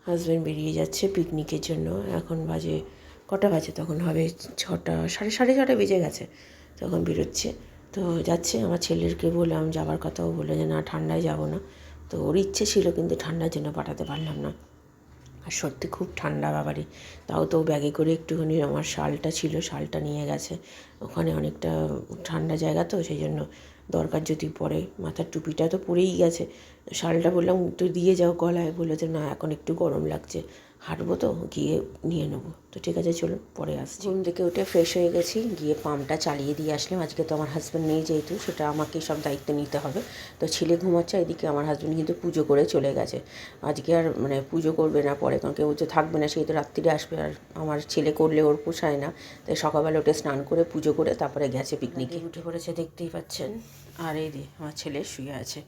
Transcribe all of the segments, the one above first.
Husband বেরিয়ে যাচ্ছে পিকনিকের জন্য। এখন বাজে কটা বাজে, তখন হবে 6টা, সাড়ে 6টা বেজে গেছে, তখন বেরোচ্ছে। তো যাচ্ছে। আমার ছেলেকে বললাম যাবার কথাও, বললো যে না ঠান্ডায় যাব না। তো ওর ইচ্ছে ছিল কিন্তু ঠান্ডার জন্য পাঠাতে পারলাম না। আর সত্যি খুব ঠান্ডা বাবারই। তাও তো ব্যাগে করে একটুখানি আমার শালটা ছিল, শালটা নিয়ে গেছে। ওখানে অনেকটা ঠান্ডা জায়গা তো, সেই জন্য দরকার যদি পড়ে। মাথার টুপিটা তো পরেই গেছে, শালটা বললাম একটু দিয়ে যাও গলায়, বললো যে না এখন একটু গরম লাগছে, হাঁটবো তো গিয়ে নিয়ে নেবো। তো ঠিক আছে চলুন পরে আসছি। ঘুম থেকে উঠে ফ্রেশ হয়ে গেছি, গিয়ে পাম্পটা চালিয়ে দিয়ে আসলাম। আজকে তো আমার হাজব্যান্ড নেই যেহেতু, সেটা আমাকেই সব দায়িত্ব নিতে হবে। তো ছেলে ঘুমাচ্ছে, এদিকে আমার হাজব্যান্ড কিন্তু পুজো করে চলে গেছে। আজকে আর মানে পুজো করবে না পরে, কারণ কেউ তো থাকবে না, সেই তো রাত্রিরে আসবে। আর আমার ছেলে করলে ওর পোষায় না, তাই সকালবেলা উঠে স্নান করে পুজো করে তারপরে গেছে পিকনিকে। উঠে পড়েছে দেখতেই পাচ্ছেন। আর এই দিয়ে আমার ছেলে শুয়ে আছে।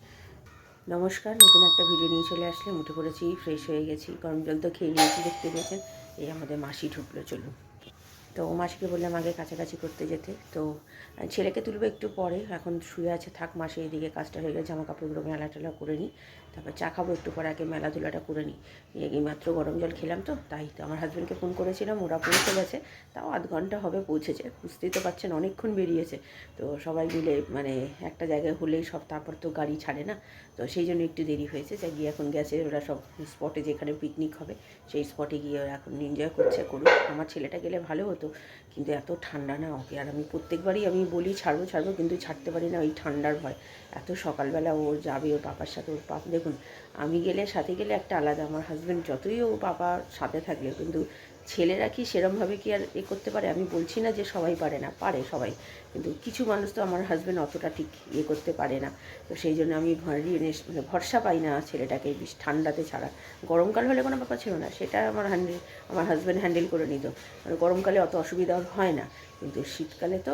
নমস্কার, নতুন একটা ভিডিও নিয়ে চলে আসলাম। উঠে পড়েছি, ফ্রেশ হয়ে গেছি, গরম জল তো খেয়ে নিয়েছি, দেখতে পেয়েছেন। এই আমাদের মাসি ঢুকলো, চলুন। তো মাসিকে বললাম আগে কাছাকাছি করতে যেতে। তো ছেলেকে তুলবো একটু পরে, এখন শুয়ে আছে, থাক মাসি, এইদিকে কাজটা হয়ে গেছে, জামা কাপড়গুলো মেলা টেলা করে নিই, তারপর চা খাবো একটু পরে, আগে মেলাধুলাটা করে নিই। এই মাত্র গরম জল খেলাম, তো তাই তো আমার হাজব্যান্ডকে ফোন করেছিলাম, ওরা পৌঁছে গেছে, তাও আধ ঘন্টা হবে পৌঁছেছে। বুঝতেই তো পারছেন অনেকক্ষণ বেরিয়েছে। তো সবাই মিলে মানে একটা জায়গায় হলেই সব, তারপর তো গাড়ি ছাড়ে না, তো সেই জন্য একটু দেরি হয়েছে। যা গিয়ে এখন গেছে ওরা সব স্পটে, যেখানে পিকনিক হবে সেই স্পটে গিয়ে ওরা এখন এনজয় করছে, করুক। আমার ছেলেটা গেলে ভালো হতো, কিন্তু এত ঠান্ডা না, ওকে আর আমি প্রত্যেকবারই আমি বলি ছাড়বো ছাড়বো, কিন্তু ছাড়তে পারি না, ওই ঠান্ডার ভয়। এত সকালবেলা ও যাবে ওর পাপার সাথে, ওর পাপ দেখুন, আমি গেলে সাথে গেলে একটা আলাদা, আমার হাজব্যান্ড যতই ও পাপার সাথে থাকলে, কিন্তু ছেলেরা কি সেরমভাবে কি আর করতে পারে? আমি বলছি না যে সবাই পারে না, পারে সবাই, কিন্তু কিছু মানুষ তো আমার হাজব্যান্ড অতটা ঠিক করতে পারে না। তো সেই জন্য আমি মানে ভরসা পাই না ছেলেটাকে বেশ ঠান্ডাতে ছাড়া। গরমকাল হলে কোনো ব্যাপার ছিল না, সেটা আমার হাজব্যান্ড হ্যান্ডেল করে নিত, মানে গরমকালে অত অসুবিধা হয় না। কিন্তু শীতকালে তো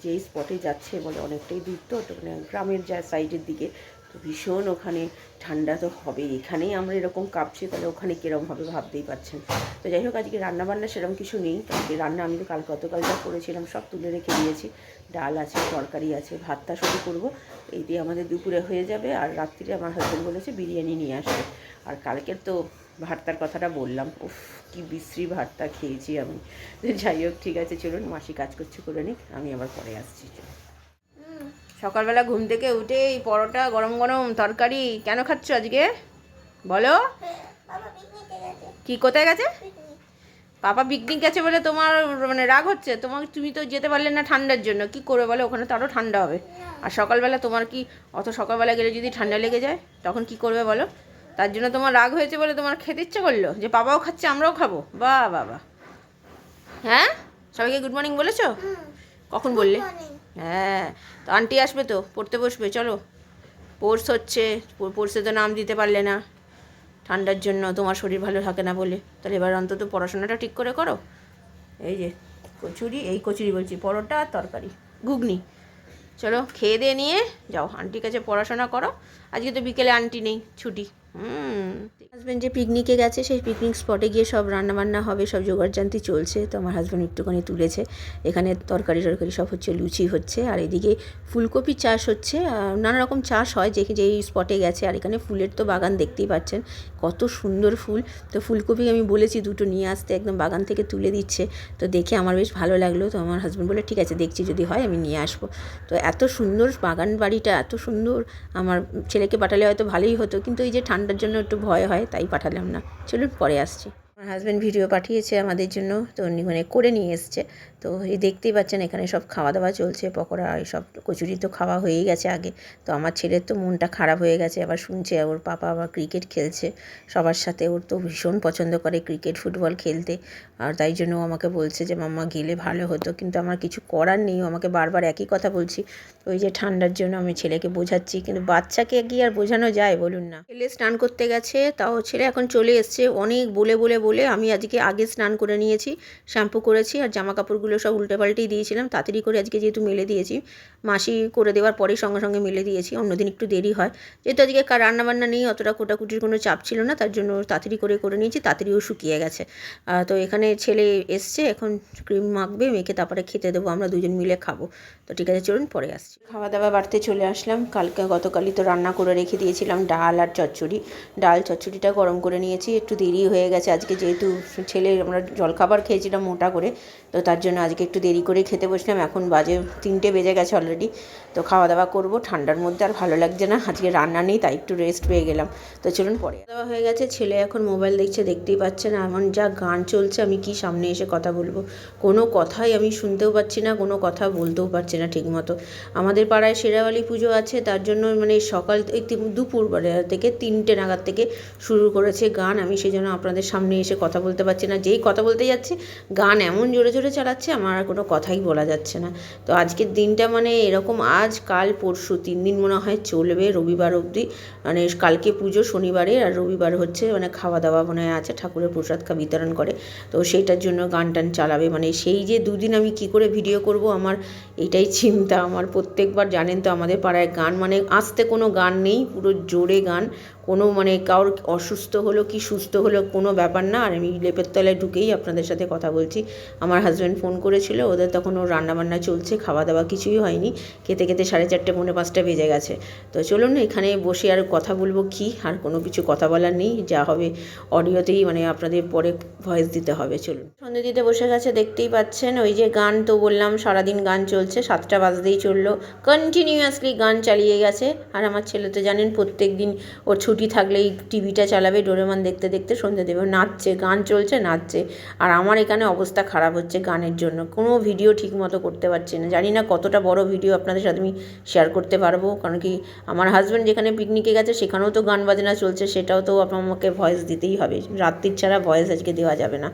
যেই স্পটে যাচ্ছে বলে অনেকটাই দূর, তো মানে গ্রামের যা সাইডের দিকে, তো ভীষণ ওখানে ঠান্ডা তো হবে। এখানেই আমরা এরকম কাঁপছি, তাহলে ওখানে কীরকম হবে ভাবতেই পারছেন। তো যাই হোক, আজকে রান্নাবান্না সেরকম কিছু নেই। আজকে রান্না আমি তো গতকাল যা করেছিলাম সব তুলে রেখে দিয়েছি। ডাল আছে, তরকারি আছে, ভাতটা শুধু করবো, এই দিয়ে আমাদের দুপুরে হয়ে যাবে। আর রাত্রিরে আমার হাজব্যান্ড বলেছে বিরিয়ানি নিয়ে আসবে। আর কালকের তো ভাতটার কথাটা বললাম, উফ কি বিশ্রী ভাতটা খেয়েছি আমি। যাই হোক ঠিক আছে, চলুন মাসি কাজ করছে করে নিক, আমি আবার পরে আসছি। সকালবেলা ঘুম থেকে উঠে এই পরোটা, গরম গরম তরকারি কেন খাচ্ছ আজকে বলো? কি কোথায় গেছে? পাপা পিকনিক গেছে বলে তোমার মানে রাগ হচ্ছে? তুমি তো যেতে পারলে না ঠান্ডার জন্য, কি করবে বলো? ওখানে তো আরও ঠান্ডা হবে। আর সকালবেলা তোমার কি অত সকালবেলা গেলে যদি ঠান্ডা লেগে যায় তখন কি করবে বলো? তার জন্য তোমার রাগ হয়েছে বলে তোমার খেতে ইচ্ছে করলো, যে বাবাও খাচ্ছে আমরাও খাবো? বাহ বাবা। হ্যাঁ, সবাইকে গুড মর্নিং বলেছো? কখন বললে? হ্যাঁ, তো আন্টি আসবে তো, পড়তে বসবে, চলো। পোর্স হচ্ছে, পোর্সে তো নাম দিতে পারলে না ঠান্ডার জন্য, তোমার শরীর ভালো থাকে না বলে। তাহলে এবার অন্তত পড়াশোনাটা ঠিক করে করো। এই যে কচুরি, এই কচুরি বলছি, পরোটা আর তরকারি, ঘুগনি। চলো খেয়ে দিয়ে নিয়ে যাও, আন্টির কাছে পড়াশোনা করো। আজকে তো বিকেলে আন্টি নেই, ছুটি। হাজব্যান্ড যে পিকনিকে গেছে, সেই পিকনিক স্পটে গিয়ে সব রান্নাবান্না হবে, সব জোগাড়জান্তি চলছে। তো আমার হাজব্যান্ড একটুখানি তুলেছে, এখানে তরকারি টরকারি সব হচ্ছে, লুচি হচ্ছে, আর এদিকে ফুলকপি চাষ হচ্ছে। নানা রকম চাষ হয় যেই স্পটে গেছে। আর এখানে ফুলের তো বাগান দেখতেই পাচ্ছেন, কত সুন্দর ফুল। তো ফুলকপি আমি বলেছি দুটো নিয়ে আসতে, একদম বাগান থেকে তুলে দিচ্ছে। তো দেখে আমার বেশ ভালো লাগলো। তো আমার হাজব্যান্ড বলে ঠিক আছে দেখছি, যদি হয় আমি নিয়ে আসবো। তো এত সুন্দর বাগান বাড়িটা, এত সুন্দর। আমার ছেলেকে পাঠালে হয়তো ভালোই হতো, কিন্তু এই যে ঠান্ডার জন্য একটু ভয় হয়, তাই পাঠালাম না। চলুন পরে আসছি। আমার হাজব্যান্ড ভিডিও পাঠিয়েছে আমাদের জন্য, তো উনি মানে করে নিয়ে এসছে। তো এই দেখতেই পাচ্ছেন এখানে সব খাওয়া দাওয়া চলছে, পকোড়া এইসব, কচুরি তো খাওয়া হয়েই গেছে আগে। তো আমার ছেলের তো মনটা খারাপ হয়ে গেছে, আবার শুনছে ওর পাপা আবার ক্রিকেট খেলছে সবার সাথে। ওর তো ভীষণ পছন্দ করে ক্রিকেট ফুটবল খেলতে, আর তাই জন্য ও আমাকে বলছে যে মাম্মা গেলে ভালো হতো, কিন্তু আমার কিছু করার নেই। আমাকে বারবার একই কথা বলছি, ওই যে ঠান্ডার জন্য আমি ছেলেকে বোঝাচ্ছি, কিন্তু বাচ্চাকে কি আর বোঝানো যায় বলুন না। ছেলে স্নান করতে গেছে, তাও ছেলে এখন চলে এসছে। অনেক বলে বলে বলে আমি আজকে আগে স্নান করে নিয়েছি, শ্যাম্পু করেছি, আর জামা কাপড়গুলো সব উল্টে পাল্টেই দিয়েছিলাম তাড়াতাড়ি করে, আজকে যেহেতু মেলে দিয়েছি, মাসি করে দেওয়ার পরেই সঙ্গে সঙ্গে মেলে দিয়েছি। অন্যদিন একটু দেরি হয়, যেহেতু আজকে রান্নাবান্না নেই, অতটা কোটাকুটির কোনো চাপ ছিল না, তার জন্য তাড়াতাড়ি করে নিয়েছি, তাড়াতাড়িও শুকিয়ে গেছে। তো এখানে ছেলে এসছে, এখন ক্রিম মাখবে, মেখে তারপরে খেতে দেবো, আমরা দুজন মিলে খাবো। তো ঠিক আছে, চলুন পরে আসছি। খাওয়া দাওয়া বাড়তে চলে আসলাম। গতকালই তো রান্না করে রেখে দিয়েছিলাম ডাল আর চচ্চড়ি। ডাল চচ্চড়িটা গরম করে নিয়েছি, একটু দেরি হয়ে গেছে আজকে, যেহেতু ছেলে আমরা জলখাবার খেয়েছিলাম মোটা করে, তো তার জন্য আজকে একটু দেরি করে খেতে বসলাম। এখন বাজে 3টে বেজে গেছে অলরেডি। তো খাওয়া দাওয়া করবো, ঠান্ডার মধ্যে আর ভালো লাগছে না, আজকে রান্না নেই তাই একটু রেস্ট পেয়ে গেলাম। তো চলুন পরে। দেওয়া হয়ে গেছে, ছেলে এখন মোবাইল দেখছে, দেখতেই পাচ্ছেন এমন যা গান চলছে, আমি কি সামনে এসে কথা বলবো, কোনো কথাই আমি শুনতেও পাচ্ছি না, কোনো কথা বলতেও পারছি না ঠিকমতো। আমাদের পাড়ায় শেরাওয়ালি পুজো আছে, তার জন্য মানে সকাল দুপুর থেকে 3টে নাগাদ থেকে শুরু করেছে গান। আমি সেই জন্য আপনাদের সামনে এসে কথা বলতে পারছি না, যেই কথা বলতে যাচ্ছি গান এমন জোরে জোরে চালাচ্ছে, আমার আর কোনো কথাই বলা যাচ্ছে না। তো আজকের দিনটা মানে এরকম, আজ কাল পরশু 3 দিন মনে হয় চলবে, রবিবার অবধি। মানে কালকে পুজো শনিবারে, আর রবিবার হচ্ছে মানে খাওয়া দাওয়া মনে হয় আছে, ঠাকুরের প্রসাদ বিতরণ করে, তো সেইটার জন্য গান টান চালাবে। মানে সেই যে 2 দিন আমি কি করে ভিডিও করব, আমার এটাই চিন্তা। আমার প্রত্যেকবার জানেন তো আমাদের পাড়ায় গান মানে আস্তে কোনো গান নেই, পুরো জোরে গান। কোনো মানে কারোর অসুস্থ হলো কি সুস্থ হলো কোনো ব্যাপার না। আর আমি লেপের তলায় ঢুকেই আপনাদের সাথে কথা বলছি। আমার হাজব্যান্ড ফোন করেছিল, ওদের তখন ওর রান্নাবান্না চলছে, খাওয়া দাওয়া কিছুই হয়নি, খেতে খেতে 4:30 পৌনে 5টা বেজে গেছে। তো চলুন এখানে বসে আর কথা বলবো কি, আর কোনো কিছু কথা বলার নেই, যা হবে অডিওতেই মানে আপনাদের পরে ভয়েস দিতে হবে। চলুন, সন্ধে দিতে বসে গেছে, দেখতেই পাচ্ছেন। ওই যে গান তো বললাম সারাদিন গান চলছে, 7টা বাজতেই চললো, কন্টিনিউয়াসলি গান চালিয়ে গেছে। আর আমার ছেলে তো জানেন প্রত্যেক দিন ওর ছুটি থাকলেই টিভিটা চালাবে, ডোরেমন দেখতে দেখতে সন্ধে দেবে, নাচছে, গান চলছে, নাচছে। আর আমার এখানে অবস্থা খারাপ হচ্ছে গানের জন্য, কোনো ভিডিও ঠিক মতো করতে পারছি না। জানি না কতটা বড় ভিডিও আপনাদের সাথে আমি শেয়ার করতে পারবো, কারণ কি আমার হাজব্যান্ড যেখানে পিকনিকে গেছে সেখানেও তো গান বাজনা চলছে, সেটাও তো আমাকে ভয়েস দিতেই হবে। রাত্রির ছাড়া ভয়েস আজকে দেওয়া যাবে না।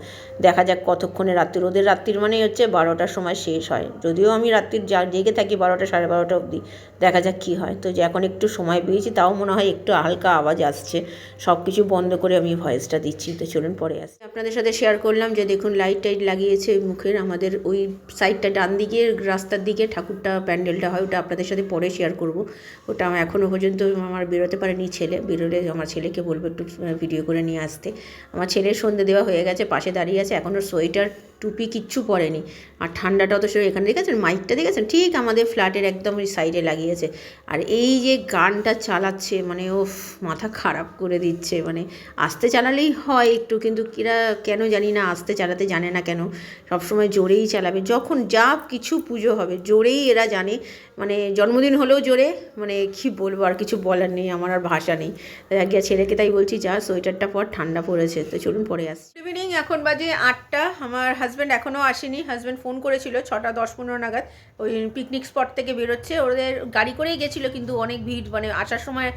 দেখা যাক কতক্ষণে রাত্রির, ওদের রাত্রির মানে হচ্ছে 12টার সময় শেষ হয়, যদিও আমি রাত্রির জেগে থাকি 12টা 12:30 অবধি। দেখা যাক কী হয়। তো যে এখন একটু সময় পেয়েছি, তাও মনে হয় একটু হালকা আওয়াজ আসছে, সব কিছু বন্ধ করে আমি ভয়েসটা দিচ্ছি। তো চলুন পরে আসছি। আপনাদের সাথে শেয়ার করলাম যে দেখুন লাইট টাইট লাগিয়েছে মুখের, আমাদের ওই সাইডটা ডান দিকে রাস্তার দিকে ঠাকুরটা প্যান্ডেলটা হয়, ওটা আপনাদের সাথে পরে শেয়ার করব। ওটা আমার এখনও পর্যন্ত আমার বেরোতে পারেনি ছেলে, বেরোলে আমার ছেলেকে বলবো একটু ভিডিও করে নিয়ে আসতে। আমার ছেলের সন্ধে দেওয়া হয়ে গেছে, পাশে দাঁড়িয়ে আছে, এখনও সোয়েটার টুপি কিচ্ছু পরেনি। আর ঠান্ডাটাও তো সেটা, এখানে দেখেছেন মাইকটা দেখেছেন, ঠিক আমাদের ফ্ল্যাটের একদম ওই সাইডে লাগিয়েছে। আর এই যে গানটা চালাচ্ছে মানে ও মাথা খারাপ করে দিচ্ছে। মানে আস্তে চালালেই হয় একটু, কিন্তু এরা কেন জানি না আস্তে চালাতে জানে না কেন, সবসময় জোরেই চালাবে। যখন যা কিছু পুজো হবে জোরেই এরা জানে, মানে জন্মদিন হলেও জোরে, মানে কী বলবো, আর কিছু বলার নেই, আমার আর ভাষা নেই। গিয়ে ছেলেকে তাই বলছি যা সোয়েটারটা পর, ঠান্ডা পড়েছে। তো চলুন পরে আসছি। ইভিনিং, এখন বাজে 8টা, আমার হাজব্যান্ড এখনও আসেনি। হাজব্যান্ড ফোন করেছিল 6টা 10-15 নাগাদ, ওই পিকনিক স্পট থেকে বেরোচ্ছে, ওদের গাড়ি করেই গেছিলো, কিন্তু অনেক ভিড়, মানে আসার সময়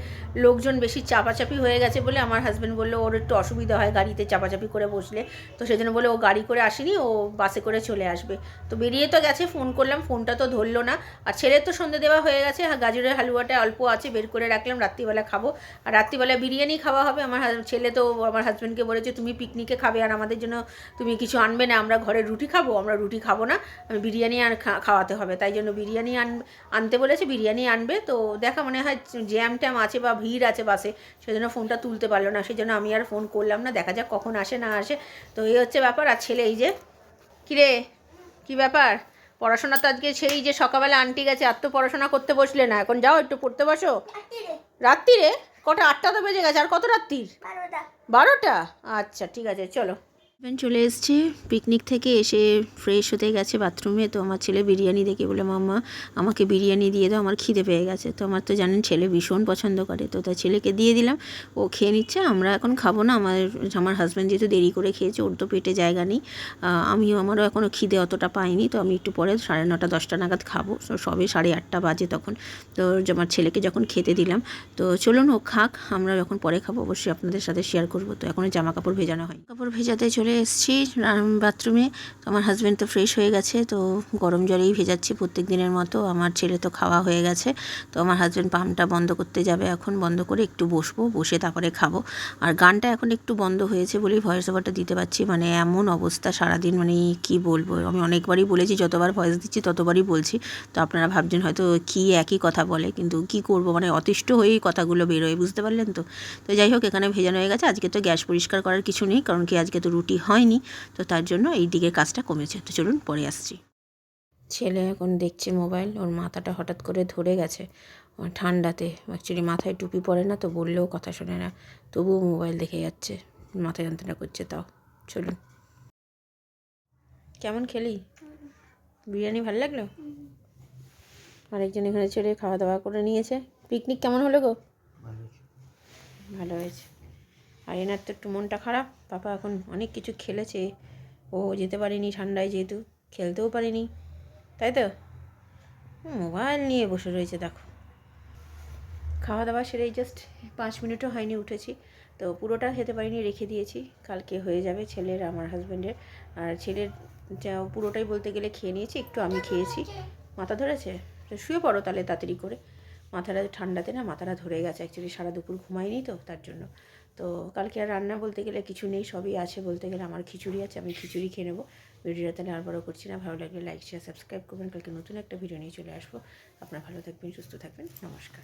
লোকজন বেশি চাপাচাপি হয়ে গেছে বলে আমার হাজব্যান্ড বললো ওর একটু অসুবিধা হয় গাড়িতে চাপাচাপি করে বসলে, তো সেই জন্য বলে ও গাড়ি করে আসেনি, ও বাসে করে চলে আসবে। তো বেরিয়ে তো গেছে, ফোন করলাম, ফোনটা তো ধরলো না। আর ছেলের তো সন্ধে দেওয়া হয়ে গেছে, গাজরের হালুয়াটা অল্প আছে, বের করে রাখলাম, রাত্রিবেলা খাবো। আর রাত্রিবেলা বিরিয়ানি খাওয়া হবে। আমার ছেলে তো আমার হাজব্যান্ডকে বলেছে তুমি পিকনিকে খাবে আর আমাদের জন্য তুমি কিছু আনবে না, আমরা ঘরে রুটি খাবো, আমরা রুটি খাবো না, বিরিয়ানি আর খাওয়াতে হবে। তাই জন্য বিরিয়ানি আনতে বলেছে, বিরিয়ানি আনবে। তো দেখা মনে হয় জ্যাম ট্যাম আছে বা ভিড় আছে বাসে, সেজন্য ফোনটা তুলতে পারলো না, সেই জন্য আমি আর ফোন করলাম না। দেখা যাক কখন আসে না আসে। তো এই হচ্ছে ব্যাপার। আর ছেলে এই যে, কিরে কী ব্যাপার, পড়াশোনা তো আজকে সেই যে সকালবেলা আন্টি গেছে, আর তো পড়াশোনা করতে বসলে না, এখন যাও একটু পড়তে বসো। রাত্রিরে কটা? 8টা তো বেজে গেছে, আর কত রাত্রির? 12টা। আচ্ছা ঠিক আছে, চলো। চলে এসছে পিকনিক থেকে এসে, ফ্রেশ হতে গেছে বাথরুমে। তো আমার ছেলে বিরিয়ানি দেখে বলে মাম্মা আমাকে বিরিয়ানি দিয়ে দাও, আমার খিদে পেয়ে গেছে। তো আমার তো জানেন ছেলে ভীষণ পছন্দ করে, তো তাই ছেলেকে দিয়ে দিলাম, ও খেয়ে নিচ্ছে। আমরা এখন খাবো না, আমার হাজব্যান্ড যেহেতু দেরি করে খেয়েছে, ওর তো পেটে জায়গা নেই, আমারও এখনও খিদে অতটা পাইনি। তো আমি একটু পরে 9:30 10টা নাগাদ খাবো, সবে 8:30 বাজে তখন। তো আমার ছেলেকে যখন খেতে দিলাম, তো চলুন ও খাক, আমরা যখন পরে খাবো অবশ্যই আপনাদের সাথে শেয়ার করবো। তো এখন জামা কাপড় ভেজানো হয়, কাপড় ভেজাতে চলে চলে এসেছি বাথরুমে। তো আমার হাজব্যান্ড তো ফ্রেশ হয়ে গেছে, তো গরম জলেই ভেজাচ্ছি প্রত্যেক দিনের মতো। আমার ছেলে তো খাওয়া হয়ে গেছে, তো আমার হাজব্যান্ড পাম্পটা বন্ধ করতে যাবে এখন। বন্ধ করে একটু বসবো, বসে তারপরে খাবো। আর গানটা এখন একটু বন্ধ হয়েছে বলেই ভয়েস ওভারটা দিতে পারছি। মানে এমন অবস্থা সারাদিন, মানে কি বলবো। আমি অনেকবারই বলেছি, যতবার ভয়েস দিচ্ছি ততবারই বলছি। তো আপনারা ভাবছেন হয়তো কি একই কথা বলে, কিন্তু কি করব, মানে অতিষ্ঠ হয়েই কথাগুলো বেরোয়, বুঝতে পারলেন তো। তো যাই হোক, এখানে ভেজানো হয়ে গেছে। আজকে তো গ্যাস পরিষ্কার করার কিছু নেই, কারণ কি আজকে তো রুটি হয়নি, তো তার জন্য এই দিকের কাজটা কমেছে। তো চলুন পরে আসছি। ছেলে এখন দেখছে মোবাইল, ওর মাথাটা হঠাৎ করে ধরে গেছে ঠান্ডাতে। অ্যাকচুয়ালি মাথায় টুপি পরে না, তো বললেও কথা শোনে না, তবুও মোবাইল দেখে যাচ্ছে, মাথা যন্ত্রণা করছে। তাও চলুন। কেমন খেলি? বিরিয়ানি ভালো লাগলো? আরেকজন এখানে ছেড়ে খাওয়া দাওয়া করে নিয়েছে। পিকনিক কেমন হলো গো? ভালো হয়েছে। আর এনার তো একটু মনটা খারাপ। পাপা এখন অনেক কিছু খেলেছে, ও যেতে পারেনি ঠান্ডায়, যেহেতু খেলতেও পারেনি, তাই তো। মোবাইল নিয়ে বসে রয়েছে দেখো। খাওয়া দাওয়া সেরেই জাস্ট 5 মিনিটও হয়নি উঠেছি, তো পুরোটা খেতে পারিনি, রেখে দিয়েছি। কালকে হয়ে যাবে ছেলের, আমার হাজব্যান্ডের। আর ছেলের পুরোটাই বলতে গেলে খেয়ে নিয়েছি, একটু আমি খেয়েছি। মাথা ধরেছে, তো শুয়ে পড়ো তাহলে তাড়াতাড়ি করে। মাথাটা ঠান্ডাতে না মাথাটা ধরে গেছে, অ্যাকচুয়ালি সারা দুপুর ঘুমাইনি তো তার জন্য। তো কালকে আর রান্না বলতে গেলে কিছু নেই, সবই আছে বলতে গেলে। আমার খিচুড়ি আছে, আমি খিচুড়ি খেয়ে নেবো। ভিডিওটা তাহলে আর বড় করছি না। ভালো লাগলে লাইক শেয়ার সাবস্ক্রাইব করবেন। কালকে নতুন একটা ভিডিও নিয়ে চলে আসবো। আপনারা ভালো থাকবেন, সুস্থ থাকবেন। নমস্কার।